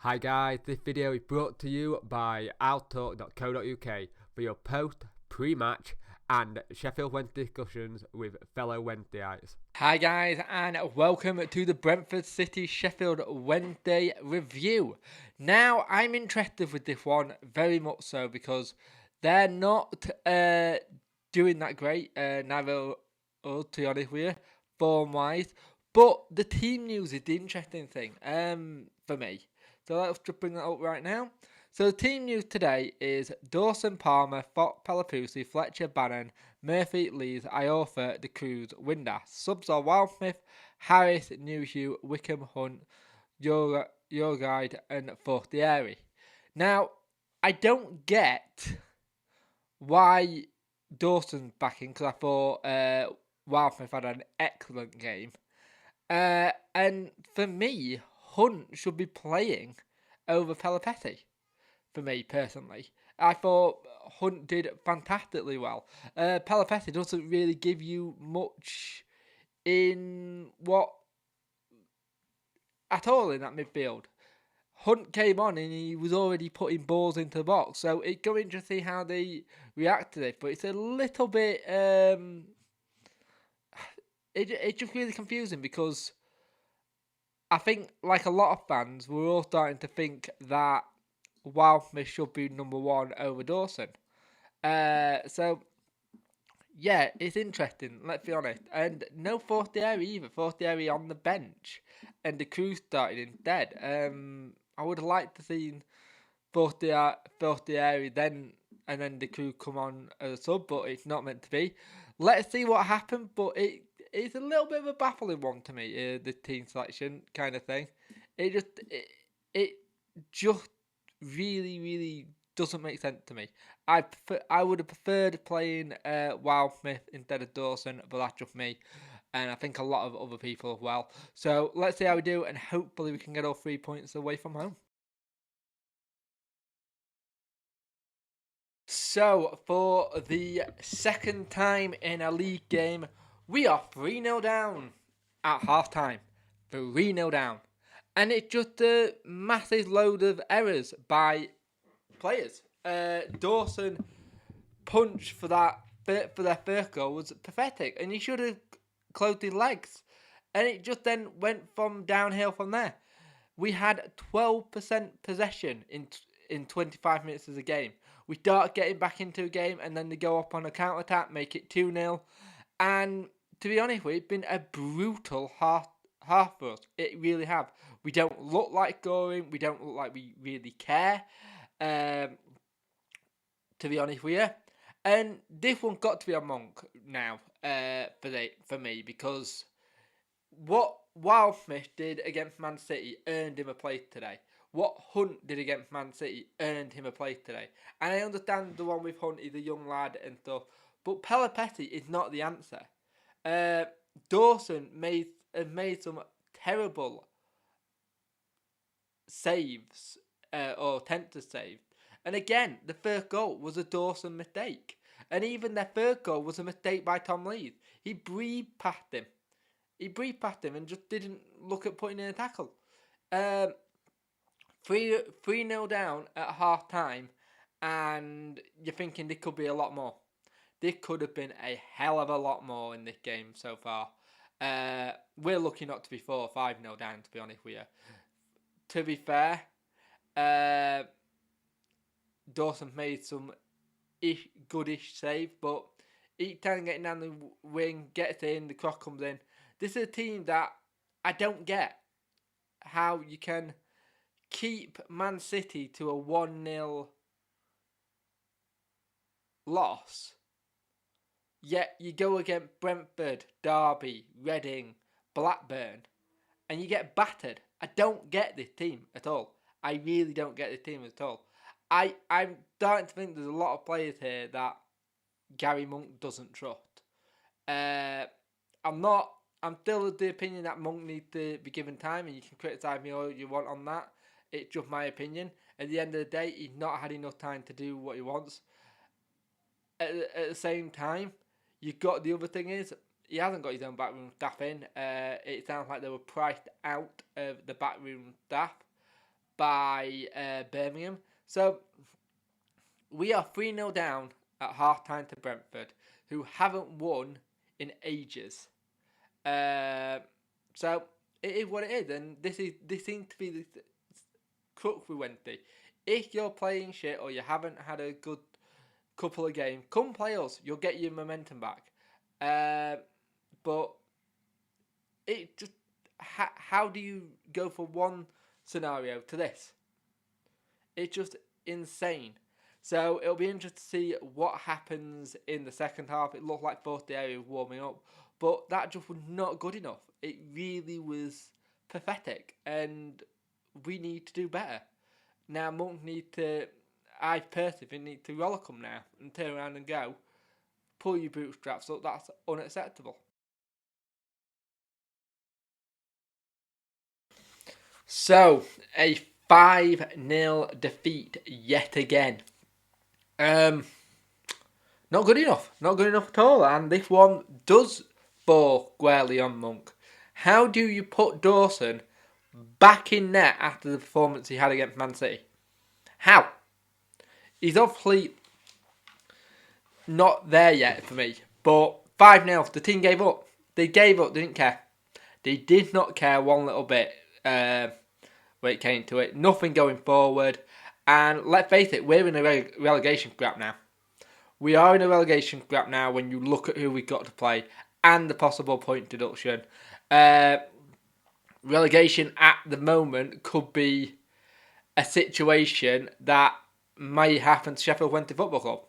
Hi guys, this video is brought to you by outtalk.co.uk for your post, pre-match and Sheffield Wednesday discussions with fellow Wednesdayites. Hi guys and welcome to the Brentford City Sheffield Wednesday review. Now I'm interested with this one very much so because they're not doing that great, neither us to be honest with you, form wise. But the team news is the interesting thing for me. So let's just bring that up right now. So the team news today is Dawson, Palmer, Fox, Palapusi, Fletcher, Bannon, Murphy, Lees, Iorfa, De Cruz, Windass. Subs are Wildsmith, Harris, Newhugh, Wickham, Hunt, Your Guide, and Fortieri. Now, I don't get why Dawson's back in because I thought Wildsmith had an excellent game. And for me, Hunt should be playing over Pelopeti. For me personally, I thought Hunt did fantastically well. Pelopeti doesn't really give you much in what at all in that midfield. Hunt came on and he was already putting balls into the box, so it's going to see how they react to it. But it's a little bit, it's just really confusing because I think, like a lot of fans, we're all starting to think that Wildsmith should be number one over Dawson. So, yeah, it's interesting, let's be honest. And no Fortieri either. Fortieri on the bench. And De Cruz started instead. I would have liked to see Fortieri then and then De Cruz come on as a sub, but it's not meant to be. Let's see what happened, but it's a little bit of a baffling one to me, the team selection kind of thing. It just really doesn't make sense to me. I would have preferred playing Wildsmith instead of Dawson, but that's just me. And I think a lot of other people as well. So let's see how we do, and hopefully we can get all 3 points away from home. So, for the second time in a league game, we are 3-0 down at half-time. 3-0 down. And it's just a massive load of errors by players. Dawson punch for their first goal was pathetic, and he should have closed his legs. And it just then went from downhill from there. We had 12% possession in 25 minutes of the game. We start getting back into a game, and then they go up on a counter-attack, make it 2-0. And to be honest with you, it's been a brutal half for us. It really have. We don't look like scoring. We don't look like we really care. To be honest with you. And this one got to be a monk now for me, because what Wildsmith did against Man City earned him a place today. What Hunt did against Man City earned him a place today. And I understand the one with Hunt is a young lad and stuff, but Pelopeti is not the answer. Dawson made some terrible saves or attempt to save. And again, the first goal was a Dawson mistake. And even their third goal was a mistake by Tom Lees. He breathed past him. And just didn't look at putting in a tackle. 3-0 down at half time, and you're thinking there could be a lot more. There could have been a hell of a lot more in this game so far. We're lucky not to be 4 or 5-0 down, to be honest with you. To be fair, Dawson made some goodish save, but each time getting down the wing, gets in, the cross comes in. This is a team that I don't get how you can keep Man City to a 1-0 loss, yet you go against Brentford, Derby, Reading, Blackburn, and you get battered. I don't get this team at all. I really don't get this team at all. I'm starting to think there's a lot of players here that Gary Monk doesn't trust. I'm still of the opinion that Monk needs to be given time, and you can criticise me all you want on that. It's just my opinion. At the end of the day, he's not had enough time to do what he wants. At the same time, you've got the other thing is, he hasn't got his own backroom staff in. It sounds like they were priced out of the backroom staff by Birmingham. So we are 3-0 down at half-time to Brentford, who haven't won in ages. So it is what it is, and this seems to be the crux with Wednesday. If you're playing shit or you haven't had a good couple of games, come play us. You'll get your momentum back. But it just how do you go from one scenario to this? It's just insane. So it'll be interesting to see what happens in the second half. It looked like both the area warming up, but that just was not good enough. It really was pathetic, and we need to do better. Now, Monk I personally need to rollicum now and turn around and go, pull your bootstraps up. That's unacceptable. So, a 5-0 defeat yet again. Not good enough. Not good enough at all. And this one does fall squarely on Monk. How do you put Dawson back in net after the performance he had against Man City? How? He's obviously not there yet for me. But 5-0, the team gave up. They gave up, they didn't care. They did not care one little bit when it came to it. Nothing going forward. And let's face it, we're in a relegation scrap now. We are in a relegation scrap now when you look at who we've got to play and the possible point deduction. Relegation at the moment could be a situation that may happen to Sheffield Wednesday Football Club.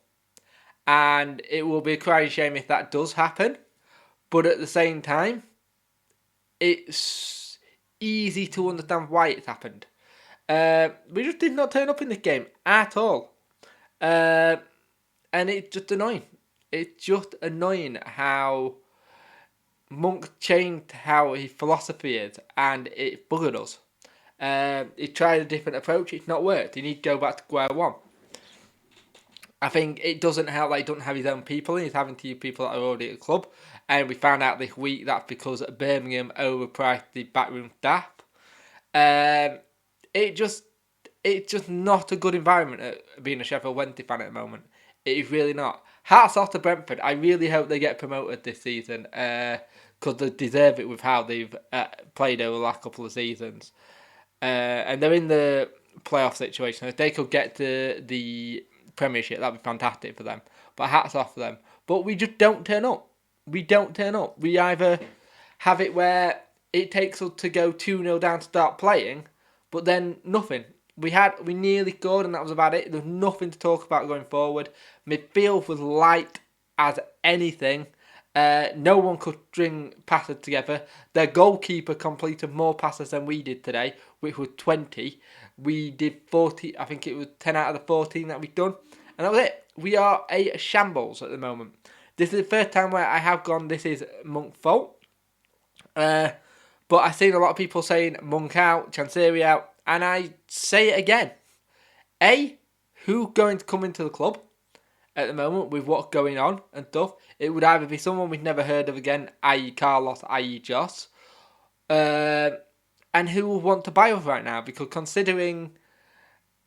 And it will be a crying shame if that does happen. But at the same time, it's easy to understand why it's happened. We just did not turn up in this game at all. And it's just annoying. It's just annoying how Monk changed how his philosophy is, and it buggered us. He tried a different approach, it's not worked. He needs to go back to square one. I think it doesn't help that he doesn't have his own people in. He's having to use people that are already at the club. And we found out this week that's because Birmingham overpriced the backroom staff. It's just not a good environment at being a Sheffield Wednesday fan at the moment. It is really not. Hats off to Brentford. I really hope they get promoted this season because they deserve it with how they've played over the last couple of seasons. And they're in the playoff situation. If they could get to the Premiership, that'd be fantastic for them. But hats off to them. But we just don't turn up. We don't turn up. We either have it where it takes us to go 2-0 down to start playing, but then nothing. We nearly scored and that was about it. There's nothing to talk about going forward. Midfield was light as anything. No one could string passes together. Their goalkeeper completed more passes than we did today, which was 20. We did 40, I think it was 10 out of the 14 that we've done. And that was it. We are a shambles at the moment. This is the first time where I have gone, this is Monk's fault. But I've seen a lot of people saying Monk out, Chansiri out. And I say it again. Who's going to come into the club at the moment with what's going on and stuff? It would either be someone we've never heard of again, i.e. Carlos, i.e. Joss. And who will want to buy us right now? Because considering,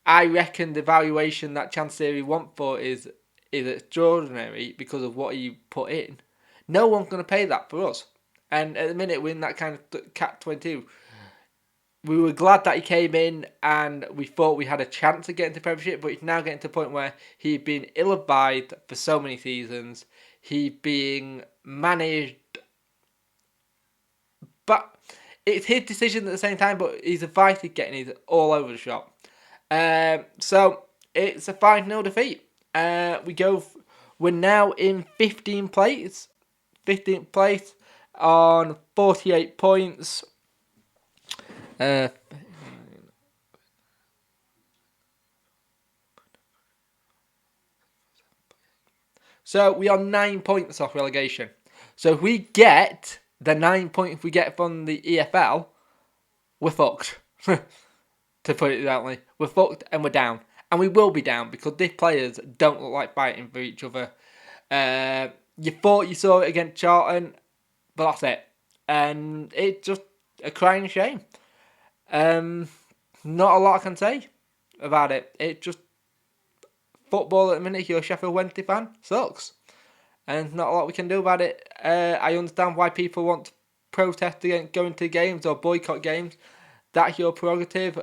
I reckon the valuation that Chansiri want for is extraordinary because of what he put in. No one's going to pay that for us. And at the minute, we're in that kind of catch-22. We were glad that he came in and we thought we had a chance of getting to Premiership, but he's now getting to the point where he's been ill-advised for so many seasons. He's being managed, but it's his decision at the same time, but his advice he's getting is all over the shop. So it's a 5-0 defeat. We're now in 15th place. 15th place on 48 points. So we are 9 points off relegation. So if we get the 9 points we get from the EFL, we're fucked. To put it bluntly, we're fucked and we're down. And we will be down because these players don't look like fighting for each other. You thought you saw it against Charlton, but that's it. And it's just a crying shame. not a lot I can say about it. It just football at the minute. If you're a Sheffield Wednesday fan, sucks, and not a lot we can do about it. I understand why people want to protest against going to games or boycott games. That's your prerogative.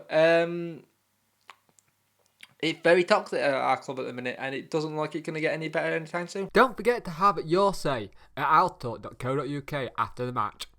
It's very toxic at our club at the minute, and it doesn't look like it's going to get any better anytime soon. Don't forget to have your say at outtalk.co.uk after the match.